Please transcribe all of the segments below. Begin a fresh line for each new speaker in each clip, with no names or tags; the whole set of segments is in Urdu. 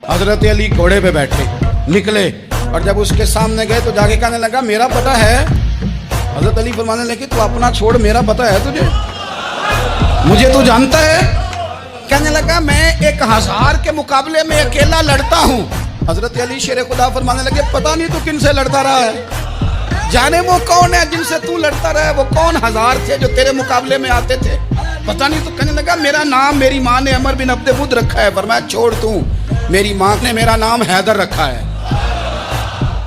حضرت علی گھوڑے پہ بیٹھے نکلے اور جب اس کے سامنے گئے تو جا کے کہنے لگا میرا پتہ ہے. حضرت علی فرمانے لگے تو اپنا چھوڑ, میرا پتہ ہے تجھے, مجھے تو جانتا ہے. کہنے لگا میں 1000 کے مقابلے میں اکیلا لڑتا ہوں. حضرت علی شیر خدا فرمانے لگے پتہ نہیں تو کن سے لڑتا رہا ہے, جانے وہ کون ہے جن سے تو لڑتا رہا ہے, وہ کون 1000 تھے جو تیرے مقابلے میں آتے تھے, پتہ نہیں. تو کہنے لگا میرا نام میری ماں نے عمر بن عبد ود رکھا ہے. فرمایا چھوڑ تو, میری ماں نے میرا نام حیدر رکھا ہے.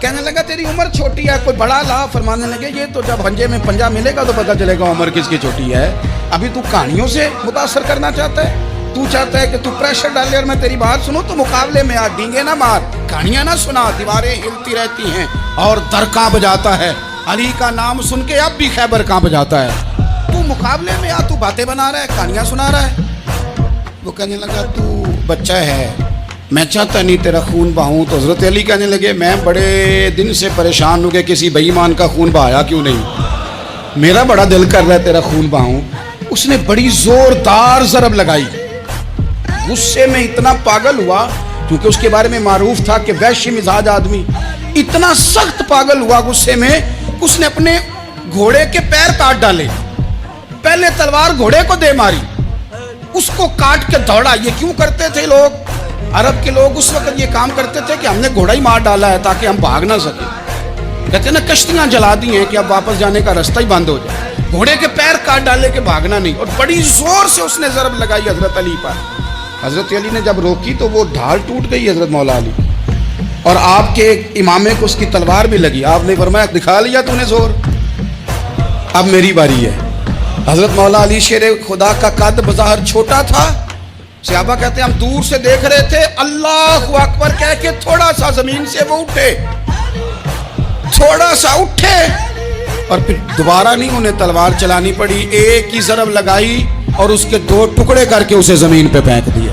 کہنے لگا تیری عمر چھوٹی ہے, کوئی بڑا لا. فرمانے لگے یہ تو جب ہنجے میں پنجہ ملے گا تو پتہ چلے گا عمر کس کی چھوٹی ہے. ابھی تو کہانیوں سے متاثر کرنا چاہتا ہے, تو چاہتا ہے کہ تو پریشر ڈالے اور میں تیری بات سنوں, تو مقابلے میں آ, ڈینگے نہ مار, کہانیاں نہ سنا, دیواریں ہلتی رہتی ہیں اور در کانپ جاتا ہے. علی کا نام سن کے اب بھی خیبر کانپ جاتا ہے. تو مقابلے میں آ, تو باتیں بنا رہا ہے, کہانیاں سنا رہا ہے. وہ کہنے لگا تو بچہ ہے, میں چاہتا نہیں تیرا خون بہاؤں. تو حضرت علی کہنے لگے میں بڑے دن سے پریشان ہوں کہ کسی بے ایمان کا خون بہایا کیوں نہیں, میرا بڑا دل کر رہا ہے تیرا خون بہاؤں. اس نے بڑی زوردار ضرب لگائی, غصے میں اتنا پاگل ہوا, کیونکہ اس کے بارے میں معروف تھا کہ وحشی مزاج آدمی, اتنا سخت پاگل ہوا غصے میں, اس نے اپنے گھوڑے کے پیر کاٹ ڈالے. پہلے تلوار گھوڑے کو دے ماری, اس کو کاٹ کے دوڑا. یہ کیوں کرتے تھے لوگ, عرب کے لوگ اس وقت یہ کام کرتے تھے کہ ہم نے گھوڑا ہی مار ڈالا ہے تاکہ ہم بھاگ نہ سکیں. کہتے ہیں نا کشتیاں جلا دی ہیں کہ اب واپس جانے کا راستہ ہی بند ہو جائے. گھوڑے کے پیر کاٹ ڈالے کہ بھاگنا نہیں, اور بڑی زور سے اس نے ضرب لگائی حضرت علی پر. حضرت علی نے جب روکی تو وہ ڈھال ٹوٹ گئی حضرت مولا علی, اور آپ کے امامے کو اس کی تلوار بھی لگی. آپ نے فرمایا دکھا لیا تو نے زور, اب میری باری ہے. حضرت مولا علی شیر خدا کا قد بظاہر چھوٹا تھا. صحابہ کہتے ہیں ہم دور سے دیکھ رہے تھے, اللہ اکبر کہہ کے تھوڑا سا زمین سے وہ اٹھے, تھوڑا سا اٹھے, اور پھر دوبارہ نہیں انہیں تلوار چلانی پڑی. ایک ہی ضرب لگائی اور اس کے 2 ٹکڑے کر کے اسے زمین پہ پھینک دیا.